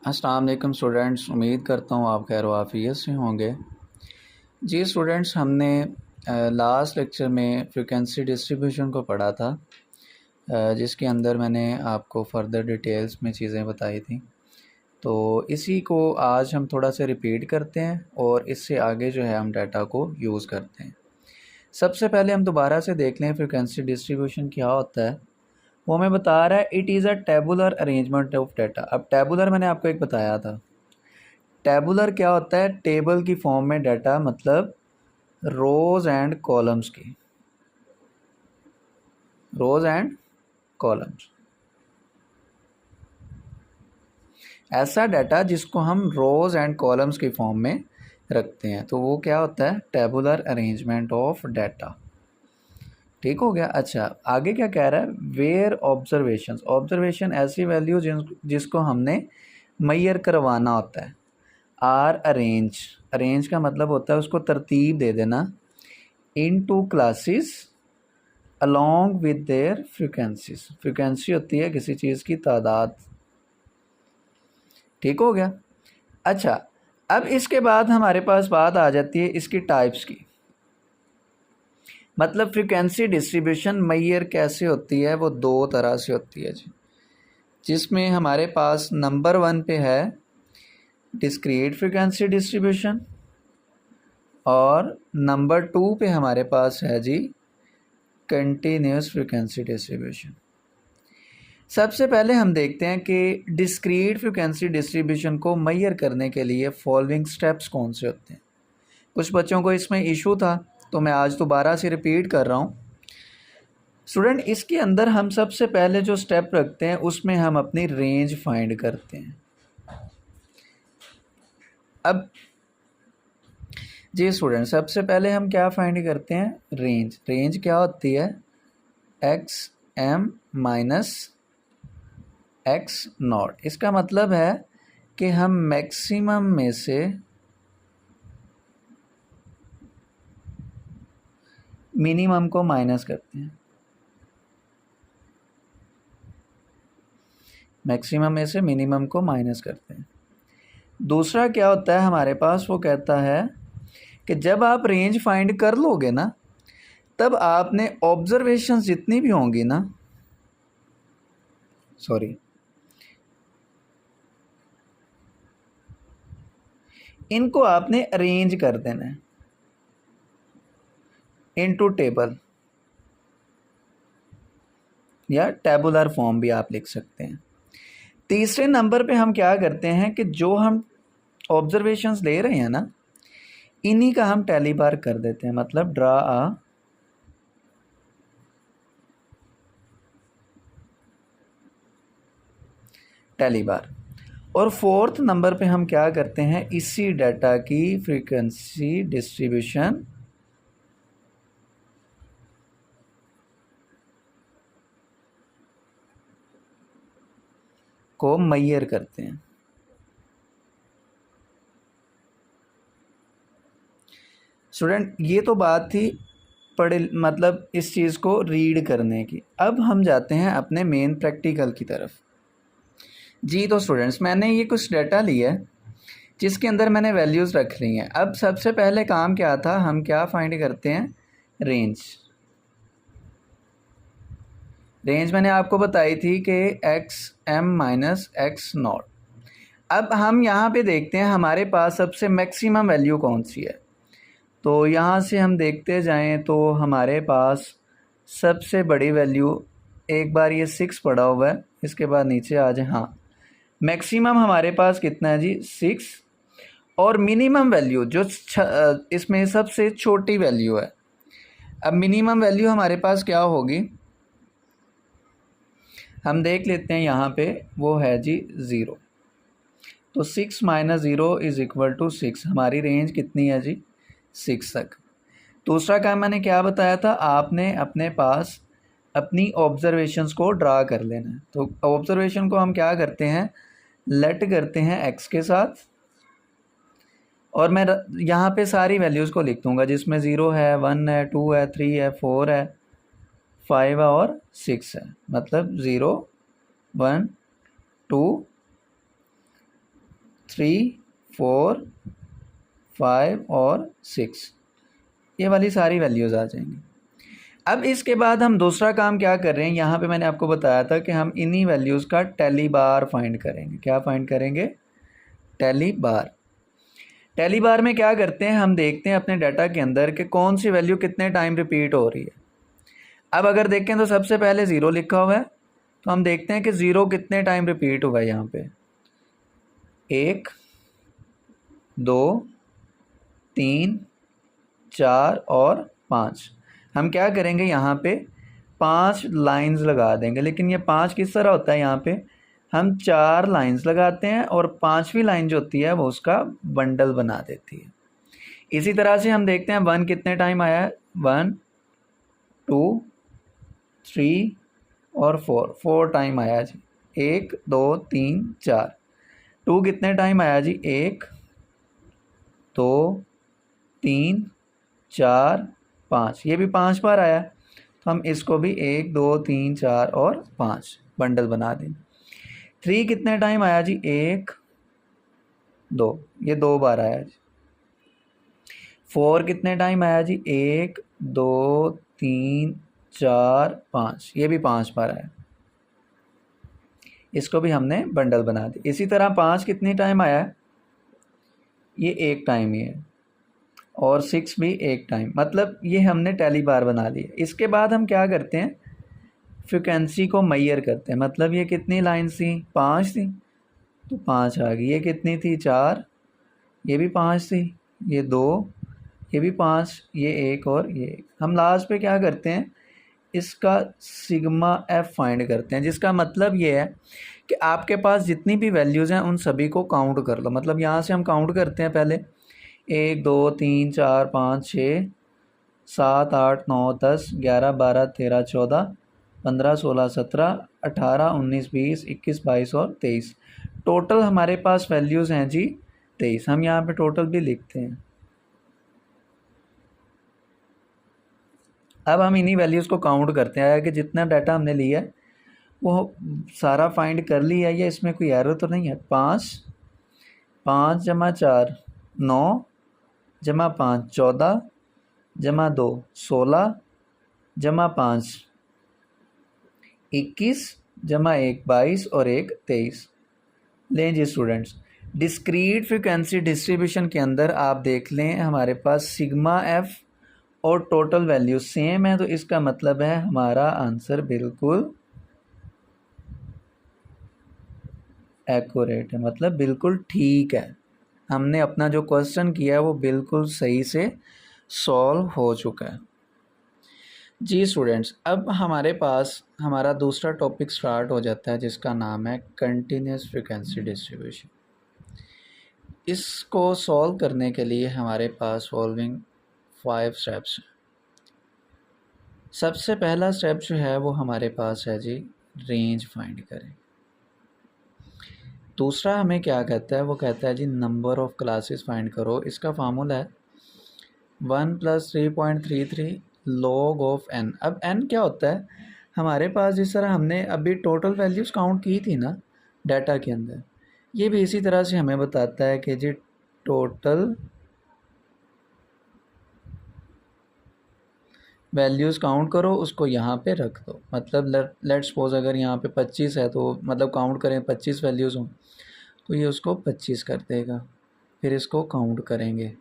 अस्सलाम वालेकुम स्टूडेंट्स, उम्मीद करता हूँ आप खैर वाफ़ियत से होंगे। जी स्टूडेंट्स, हमने लास्ट लेक्चर में फ्रीक्वेंसी डिस्ट्रीब्यूशन को पढ़ा था, जिसके अंदर मैंने आपको फ़र्दर डिटेल्स में चीज़ें बताई थी। तो इसी को आज हम थोड़ा सा रिपीट करते हैं और इससे आगे जो है हम डाटा को यूज़ करते हैं। सबसे पहले हम दोबारा से देख लें फ्रीक्वेंसी डिस्ट्रीब्यूशन क्या होता है। वो हमें बता रहा है it is a tabular arrangement of data. अब टेबुलर मैंने आपको एक बताया था। टेबुलर क्या होता है? टेबल की फॉर्म में डाटा, मतलब रोज एंड कॉलम्स की, रोज एंड कॉलम्स। ऐसा डाटा जिसको हम रोज एंड कॉलम्स की फॉर्म में रखते हैं, तो वो क्या होता है? Tabular arrangement of data. ठीक हो गया। अच्छा, आगे क्या कह रहा है? Where observations. ऑब्जर्वेशन ऐसी वैल्यू जिसको हमने मैयर करवाना होता है। आर अरेंज, अरेंज का मतलब होता है उसको तरतीब दे देना। In two classes along with their frequencies. Frequency होती है किसी चीज़ की तादाद। ठीक हो गया। अच्छा, अब इसके बाद हमारे पास बात आ जाती है इसकी टाइप्स की। मतलब फ्रिक्वेंसी डिस्ट्रीब्यूशन मैयर कैसे होती है? वो दो तरह से होती है जी, जिसमें हमारे पास नंबर 1 पे है डिस्क्रीट फ्रिक्वेंसी डिस्ट्रीब्यूशन और नंबर 2 पे हमारे पास है जी कंटिन्यूस फ्रिक्वेंसी डिस्ट्रीब्यूशन। सबसे पहले हम देखते हैं कि डिस्क्रीट फ्रिक्वेंसी डिस्ट्रीब्यूशन को मैयर करने के लिए फॉलोइंग स्टेप्स कौन से होते हैं। कुछ बच्चों को इसमें इशू था, तो मैं आज दोबारा से रिपीट कर रहा हूँ। स्टूडेंट, इसके अंदर हम सबसे पहले जो स्टेप रखते हैं उसमें हम अपनी रेंज फाइंड करते हैं। अब जी स्टूडेंट, सबसे पहले हम क्या फाइंड करते हैं? रेंज। रेंज क्या होती है? X m minus x not. इसका मतलब है कि हम मैक्सिमम में से मिनिमम को माइनस करते हैं। मैक्सिमम में से मिनिमम को माइनस करते हैं। दूसरा क्या होता है हमारे पास? वो कहता है कि जब आप रेंज फाइंड कर लोगे ना, तब आपने ऑब्जर्वेशन जितनी भी होंगी ना, इनको आपने अरेंज कर देना है इनटू टेबल, या टेबुलर फॉर्म भी आप लिख सकते हैं। तीसरे नंबर पे हम क्या करते हैं कि जो हम ऑब्जर्वेशंस ले रहे हैं ना, इन्हीं का हम टैली बार कर देते हैं, मतलब ड्रा आ टैली बार। और फोर्थ नंबर पे हम क्या करते हैं? इसी डाटा की फ्रीक्वेंसी डिस्ट्रीब्यूशन को मैयर करते हैं। स्टूडेंट, ये तो बात थी पढ़े, मतलब इस चीज़ को रीड करने की। अब हम जाते हैं अपने मेन प्रैक्टिकल की तरफ। जी तो स्टूडेंट्स, मैंने ये कुछ डाटा लिया है जिसके अंदर मैंने वैल्यूज़ रख ली हैं। अब सबसे पहले काम क्या था? हम क्या फाइंड करते हैं? रेंज। रेंज मैंने आपको बताई थी कि x m minus x not. अब हम यहाँ पे देखते हैं हमारे पास सबसे मैक्सिमम वैल्यू कौन सी है। तो यहाँ से हम देखते जाएं तो हमारे पास सबसे बड़ी वैल्यू, एक बार ये 6 पड़ा हुआ है, इसके बाद नीचे आ जाए। हाँ, मैक्सिमम हमारे पास कितना है जी? 6। और मिनिमम वैल्यू जो इसमें सबसे छोटी वैल्यू है। अब मिनिमम वैल्यू हमारे पास क्या होगी? हम देख लेते हैं यहाँ पे, वो है जी 0। तो 6 माइनस 0 इज़ इक्वल टू 6। हमारी रेंज कितनी है जी? 6 तक। दूसरा काम मैंने क्या बताया था? आपने अपने पास अपनी ऑब्जर्वेशंस को ड्रा कर लेना है। तो ऑब्जर्वेशन को हम क्या करते हैं? लेट करते हैं एक्स के साथ, और मैं यहाँ पे सारी वैल्यूज़ को लिख दूँगा, जिसमें 0 है, 1 है, 2 है, 3 है, 4 है, 5 है और 6 है। मतलब 0 1 2 3, 4, 5 और 6, ये वाली सारी वैल्यूज़ आ जाएंगी। अब इसके बाद हम दूसरा काम क्या कर रहे हैं, यहाँ पे मैंने आपको बताया था कि हम इन्हीं वैल्यूज़ का टैली बार फाइंड करेंगे। क्या फाइंड करेंगे? टैली बार। टैली बार में क्या करते हैं, हम देखते हैं अपने डाटा के अंदर कि कौन सी वैल्यू कितने टाइम रिपीट हो रही है। अब अगर देखें तो सबसे पहले 0 लिखा हुआ है, तो हम देखते हैं कि 0 कितने टाइम रिपीट हुआ है। यहाँ पे 1, 2, 3, 4 और 5। हम क्या करेंगे, यहाँ पे 5 लाइंस लगा देंगे, लेकिन ये 5 किस तरह होता है, यहाँ पे हम 4 लाइंस लगाते हैं और 5वीं लाइन जो होती है वो उसका बंडल बना देती है। इसी तरह से हम देखते हैं 1 कितने टाइम आया है, 1, 2, 3 और 4 टाइम आया जी। 1, 2, 3, 4। 2 कितने टाइम आया जी, 1, 2, 3, 4, 5, ये भी 5 बार आया, तो हम इसको भी 1, 2, 3, 4 और 5 बंडल बना दें। 3 कितने टाइम आया जी, 1, 2, ये 2 बार आया जी। 4 कितने टाइम आया जी, 1, 2, 3, 4, 5, ये भी 5 बार आया, इसको भी हमने बंडल बना दी। इसी तरह 5 कितनी टाइम आया है, ये 1 टाइम ही है, और 6 भी 1 टाइम, मतलब ये हमने टैली बार बना ली है। इसके बाद हम क्या करते हैं, फ्रिक्वेंसी को मैयर करते हैं, मतलब ये कितनी लाइन थी, 5 थी, तो 5 आ गई। ये कितनी थी, 4, ये भी 5 थी, ये 2, ये भी 5, ये 1 और ये 1। हम लास्ट पे क्या करते हैं, इसका सिग्मा एफ फाइंड करते हैं, जिसका मतलब ये है कि आपके पास जितनी भी वैल्यूज़ हैं उन सभी को काउंट कर लो। मतलब यहाँ से हम काउंट करते हैं पहले, 1, 2, 3, 4, 5, 6, 7, 8, 9, 10, 11, 12, 13, 14, 15, 16, 17, 18, 19, 20, 21, 22 और 23। टोटल हमारे पास वैल्यूज़ हैं जी 23। हम यहाँ पे टोटल भी लिखते हैं। अब हम इन्हीं वैल्यूज़ को काउंट करते हैं कि जितना डाटा हमने लिया है वो सारा फाइंड कर लिया है या इसमें कोई एरर तो नहीं है। 5, 5 जमा 4 9, जमा 5 14, जमा 2 16, जमा 5 21, जमा 1 22 और 1 23। लें जी स्टूडेंट्स, डिस्क्रीट फ्रिक्वेंसी डिस्ट्रीब्यूशन के अंदर आप देख लें हमारे पास सिग्मा एफ और टोटल वैल्यू सेम है, तो इसका मतलब है हमारा आंसर बिल्कुल एक्यूरेट है, मतलब बिल्कुल ठीक है। हमने अपना जो क्वेश्चन किया है वो बिल्कुल सही से सॉल्व हो चुका है। जी स्टूडेंट्स, अब हमारे पास हमारा दूसरा टॉपिक स्टार्ट हो जाता है जिसका नाम है कंटिन्यूस फ्रिक्वेंसी डिस्ट्रीब्यूशन। इसको सॉल्व करने के लिए हमारे पास फॉलोइंग 5 स्टेप्स हैं। सबसे पहला स्टेप जो है वो हमारे पास है जी, रेंज फाइंड करें। दूसरा हमें क्या कहता है, वो कहता है जी नंबर ऑफ़ क्लासेस फाइंड करो। इसका फार्मूला है 1 + 3.33 log ऑफ n। अब n क्या होता है, हमारे पास जिस तरह हमने अभी टोटल वैल्यूज़ काउंट की थी ना डाटा के अंदर, ये भी इसी तरह से हमें बताता है कि जी टोटल वैल्यूज़ काउंट करो, उसको यहाँ पे रख दो। मतलब लेट सपोज अगर यहाँ पे 25 है, तो मतलब काउंट करें 25 वैल्यूज़ हों, तो ये उसको 25 कर देगा। फिर इसको काउंट करेंगे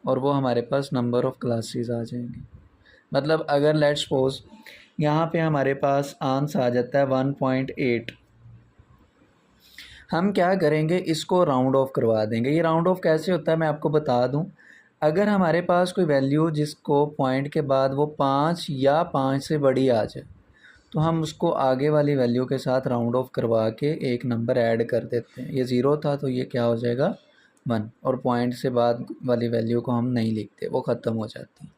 और वो हमारे पास नंबर ऑफ़ क्लासेस आ जाएंगे। मतलब अगर लेट सपोज यहाँ पे हमारे पास आंसर आ जाता है 1.8, हम क्या करेंगे, इसको राउंड ऑफ करवा देंगे। ये राउंड ऑफ कैसे होता है मैं आपको बता दूं। अगर हमारे पास कोई वैल्यू जिसको पॉइंट के बाद वो 5 या 5 से बड़ी आ जाए, तो हम उसको आगे वाली वैल्यू के साथ राउंड ऑफ करवा के एक नंबर ऐड कर देते हैं। ये 0 था तो ये क्या हो जाएगा 1, और पॉइंट से बाद वाली वैल्यू को हम नहीं लिखते, वो ख़त्म हो जाती है।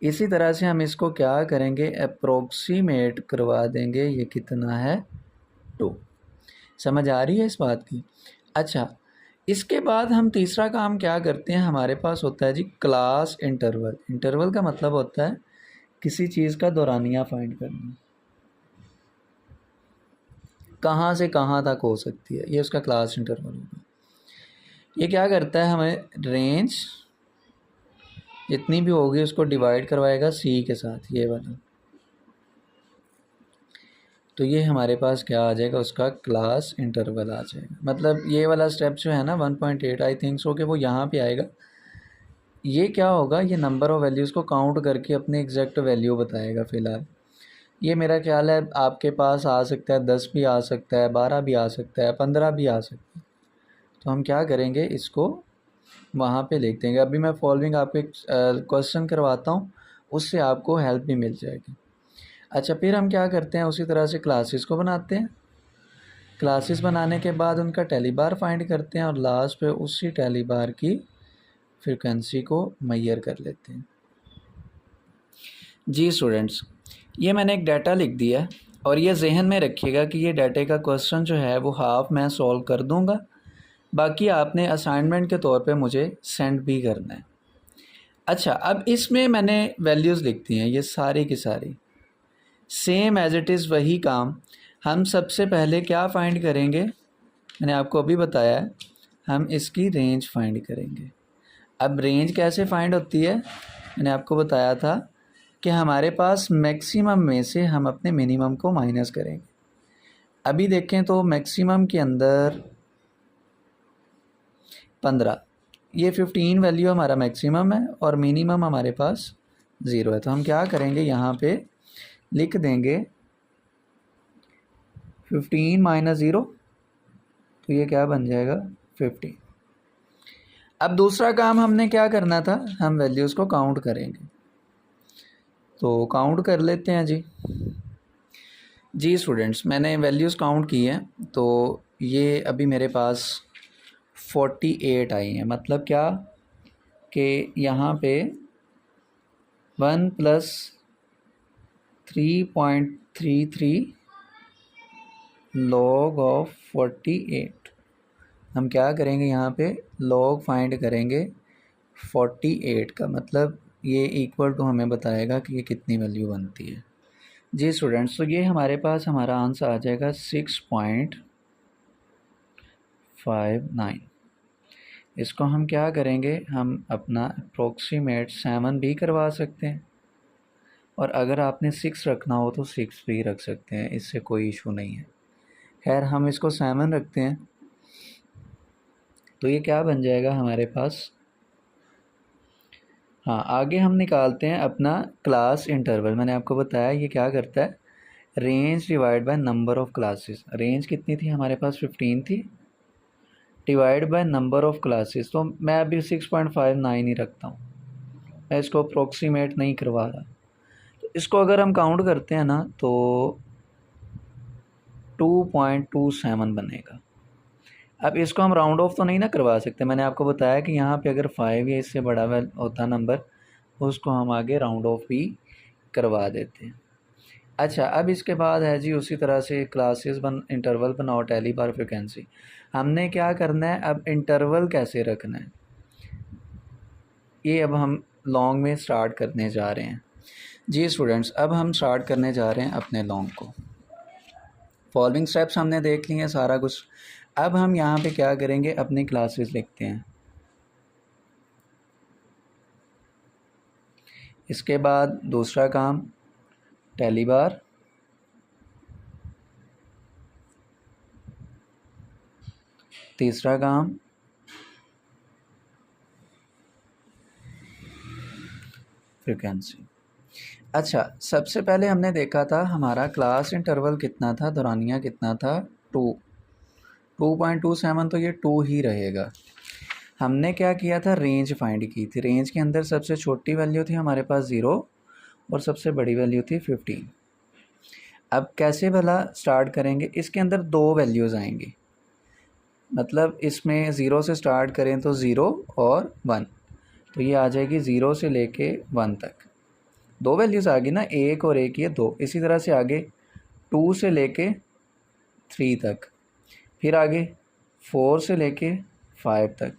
इसी तरह से हम इसको क्या करेंगे, अप्रोक्सीमेट करवा देंगे। ये कितना है 2। समझ आ रही है इस बात की? अच्छा, इसके बाद हम तीसरा काम क्या करते हैं, हमारे पास होता है जी क्लास इंटरवल। इंटरवल का मतलब होता है किसी चीज़ का दौरानिया फाइंड करना, कहाँ से कहाँ तक हो सकती है, ये उसका क्लास इंटरवल होगा। ये क्या करता है, हमें रेंज जितनी भी होगी उसको डिवाइड करवाएगा सी के साथ, ये वाला। तो ये हमारे पास क्या आ जाएगा, उसका क्लास इंटरवल आ जाएगा। मतलब ये वाला स्टेप जो है ना 1.8 आई थिंक सो कि वो यहाँ पे आएगा। ये क्या होगा, ये नंबर ऑफ़ वैल्यूज़ को काउंट करके अपनी एग्जैक्ट वैल्यू बताएगा फ़िलहाल। ये मेरा ख्याल है आपके पास आ सकता है 10 भी आ सकता है, 12 भी आ सकता है, 15 भी आ सकता है। तो हम क्या करेंगे, इसको वहाँ पे लिख देंगे। अभी मैं फॉलोइंग आपको एक क्वेश्चन करवाता हूँ, उससे आपको हेल्प भी मिल जाएगी। अच्छा, फिर हम क्या करते हैं, उसी तरह से क्लासेस को बनाते हैं। क्लासेस बनाने के बाद उनका टेली बार फाइंड करते हैं और लास्ट पे उसी टेली बार की फ्रीक्वेंसी को मेजर कर लेते हैं। जी स्टूडेंट्स, ये मैंने एक डाटा लिख दिया है और ये जहन में रखिएगा कि ये डाटे का क्वेश्चन जो है वो हाफ मैं सॉल्व कर दूंगा, बाकी आपने असाइनमेंट के तौर पे मुझे सेंड भी करना है। अच्छा, अब इसमें मैंने वैल्यूज़ लिख दी हैं, ये सारी की सारी सेम एज इट इज़ वही काम। हम सबसे पहले क्या फ़ाइंड करेंगे, मैंने आपको अभी बताया है, हम इसकी रेंज फाइंड करेंगे। अब रेंज कैसे फाइंड होती है, मैंने आपको बताया था कि हमारे पास मैक्सिमम में से हम अपने मिनिमम को माइनस करेंगे। अभी देखें तो मैक्सिमम के अंदर 15, ये 15 वैल्यू हमारा मैक्सिमम है और मिनिमम हमारे पास 0 है। तो हम क्या करेंगे, यहाँ पे लिख देंगे 15 माइनस 0, तो ये क्या बन जाएगा 15। अब दूसरा काम हमने क्या करना था, हम वैल्यूज़ को काउंट करेंगे। तो काउंट कर लेते हैं जी स्टूडेंट्स, मैंने वैल्यूज़ काउंट की हैं। तो ये अभी मेरे पास 48 आई हैं। मतलब क्या कि यहाँ पे 1 + 3.33 log ऑफ 48। हम क्या करेंगे, यहाँ पे log फाइंड करेंगे 48 का, मतलब ये इक्वल टू हमें बताएगा कि ये कितनी वैल्यू बनती है। जी स्टूडेंट्स, तो ये हमारे पास हमारा आंसर आ जाएगा 6.59। इसको हम क्या करेंगे, हम अपना अप्रोक्सीमेट 7 भी करवा सकते हैं और अगर आपने 6 रखना हो तो 6 भी रख सकते हैं, इससे कोई इशू नहीं है। खैर हम इसको 7 रखते हैं। तो ये क्या बन जाएगा हमारे पास, हाँ आगे हम निकालते हैं अपना क्लास इंटरवल। मैंने आपको बताया ये क्या करता है, range divide by number of classes. Range कितनी थी हमारे पास, 15 थी, divide by number of classes. तो मैं अभी 6.59 ही रखता हूँ, मैं इसको अप्रोक्सीमेट नहीं करवा रहा। तो इसको अगर हम काउंट करते हैं ना तो 2.27 बनेगा। अब इसको हम राउंड ऑफ तो नहीं ना करवा सकते, मैंने आपको बताया कि यहाँ पे अगर 5 या इससे बड़ा होता नंबर, उसको हम आगे राउंड ऑफ भी करवा देते हैं। अच्छा, अब इसके बाद है जी उसी तरह से क्लासेस इंटरवल बनाओ, टेली बार फ्रिक्वेंसी। हमने क्या करना है, अब इंटरवल कैसे रखना है, ये अब हम लॉन्ग में स्टार्ट करने जा रहे हैं। जी स्टूडेंट्स, अब हम स्टार्ट करने जा रहे हैं अपने लॉन्ग को। फॉलोइंग स्टेप्स हमने देख लिए हैं सारा कुछ। अब हम यहाँ पे क्या करेंगे, अपनी क्लासेस लिखते हैं। इसके बाद दूसरा काम टेली बार, तीसरा काम फ्रीक्वेंसी। अच्छा, सबसे पहले हमने देखा था हमारा क्लास इंटरवल कितना था, दौरानिया कितना था, 2.27, तो ये 2 ही रहेगा। हमने क्या किया था, रेंज फाइंड की थी। रेंज के अंदर सबसे छोटी वैल्यू थी हमारे पास 0 और सबसे बड़ी वैल्यू थी 15। अब कैसे भला स्टार्ट करेंगे, इसके अंदर 2 वैल्यूज़ आएंगी। मतलब इसमें 0 से स्टार्ट करें तो 0 और 1, तो ये आ जाएगी 0 से लेके 1 तक। 2 वैल्यूज़ आ गई ना, 1 और 1, ये 2। इसी तरह से आगे 2 से लेके 3 तक, फिर आगे 4 से लेके 5 तक,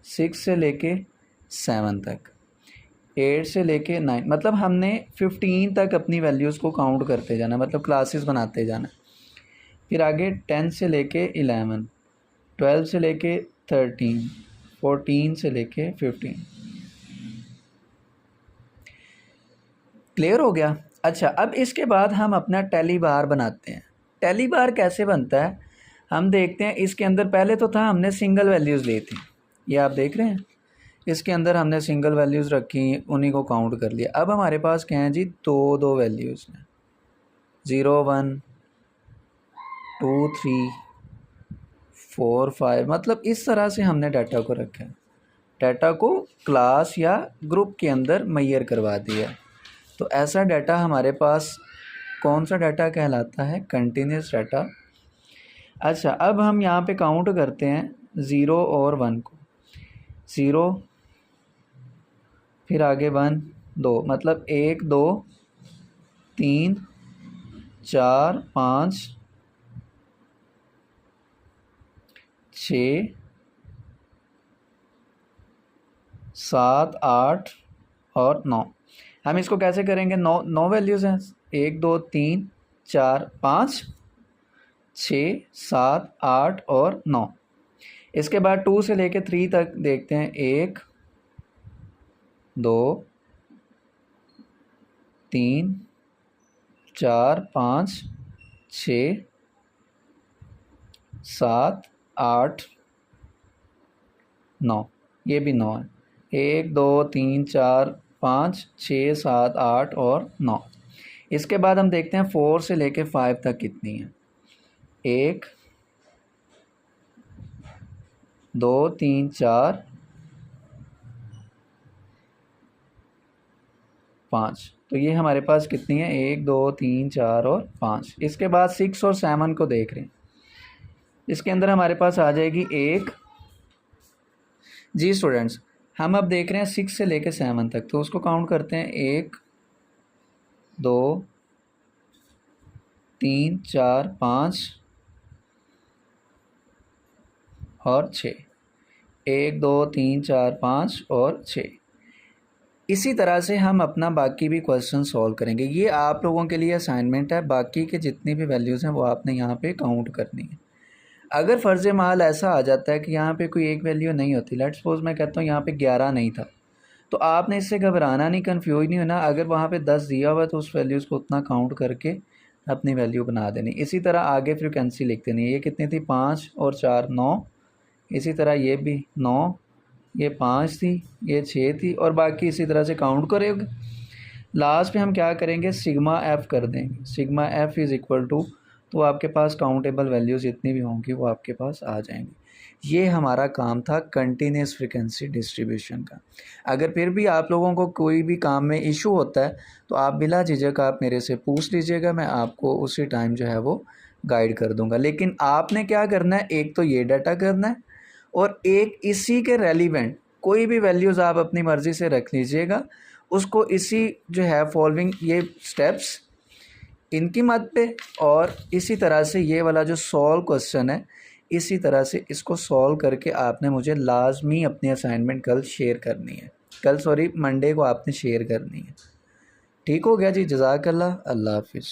6 से लेके 7 तक, 8 से लेके 9। मतलब हमने 15 तक अपनी वैल्यूज़ को काउंट करते जाना, मतलब क्लासेस बनाते जाना। फिर आगे 10 से लेके 11, 12 से लेके 13, 14 से लेके 15। क्लियर हो गया। अच्छा, अब इसके बाद हम अपना टैली बार बनाते हैं। टैली बार कैसे बनता है हम देखते हैं। इसके अंदर पहले तो था हमने सिंगल वैल्यूज़ ली थी, ये आप देख रहे हैं। इसके अंदर हमने सिंगल वैल्यूज़ रखी, उन्हीं को काउंट कर लिया। अब हमारे पास क्या है जी, दो वैल्यूज़ हैं, 0 1 2 3 4 5। मतलब इस तरह से हमने डाटा को रखा है, डाटा को क्लास या ग्रुप के अंदर मैयर करवा दिया। तो ऐसा डाटा हमारे पास कौन सा डाटा कहलाता है, कंटिन्यूस डाटा। अच्छा, अब हम यहाँ पे काउंट करते हैं 0 और 1 को। 0 फिर आगे 1 2, मतलब 1 2 3 4 5 6 7 8 और 9। हम इसको कैसे करेंगे, 9 वैल्यूज़ हैं, 1 2 3 4 5 6 7 8 और 9। इसके बाद 2 से लेके 3 तक देखते हैं, 1 2 3 4 5 6 7 8 9, ये भी 9 है। 1 2 3 4 5 6 7 8 और 9। इसके बाद हम देखते हैं 4 से लेके 5 तक कितनी है, 1 2 3 4 5। तो ये हमारे पास कितनी है, 1 2 3 4 और 5। इसके बाद 6 और 7 को देख रहे हैं। इसके अंदर हमारे पास आ जाएगी 1। जी स्टूडेंट्स, हम अब देख रहे हैं 6 से लेकर 7 तक, तो उसको काउंट करते हैं, 1 2 3 4 5 और 6। 1 2 3 4 5 और 6। इसी तरह से हम अपना बाकी भी क्वेश्चन सॉल्व करेंगे। ये आप लोगों के लिए असाइनमेंट है, बाकी के जितनी भी वैल्यूज़ हैं वो आपने यहाँ पे काउंट करनी है। अगर फ़र्ज़ महल ऐसा आ जाता है कि यहाँ पे कोई एक वैल्यू नहीं होती, लेट्स सपोज मैं कहता हूँ यहाँ पे 11 नहीं था, तो आपने इससे घबराना नहीं, कन्फ्यूज नहीं होना। अगर वहाँ पे 10 दिया हुआ है तो उस वैल्यूज़ को उतना काउंट करके अपनी वैल्यू बना देनी। इसी तरह आगे फ्रिक्वेंसी लिख देनी। ये कितनी थी, 5 और 4 9। इसी तरह ये भी 9, ये 5 थी, ये 6 थी, और बाकी इसी तरह से काउंट करेंगे। लास्ट में हम क्या करेंगे, सिग्मा एफ़ कर देंगे। Sigma f is equal to, तो आपके पास काउंटेबल वैल्यूज़ जितनी भी होंगी वो आपके पास आ जाएंगी। ये हमारा काम था कंटिन्यूस फ्रीक्वेंसी डिस्ट्रीब्यूशन का। अगर फिर भी आप लोगों को कोई भी काम में इशू होता है तो आप बिला झिझक आप मेरे से पूछ लीजिएगा, मैं आपको उसी टाइम जो है वो गाइड कर दूंगा। लेकिन आपने क्या करना है, एक तो ये डाटा करना है और एक इसी के रेलिवेंट कोई भी वैल्यूज़ आप अपनी मर्ज़ी से रख लीजिएगा, उसको इसी जो है फॉलोइंग ये स्टेप्स इनकी मत पे, और इसी तरह से ये वाला जो सॉल्व क्वेश्चन है इसी तरह से इसको सॉल्व करके आपने मुझे लाजमी अपनी असाइनमेंट कल शेयर करनी है। कल सॉरी मंडे को आपने शेयर करनी है। ठीक हो गया जी, जज़ाकल्लाह, अल्लाह हाफिज़।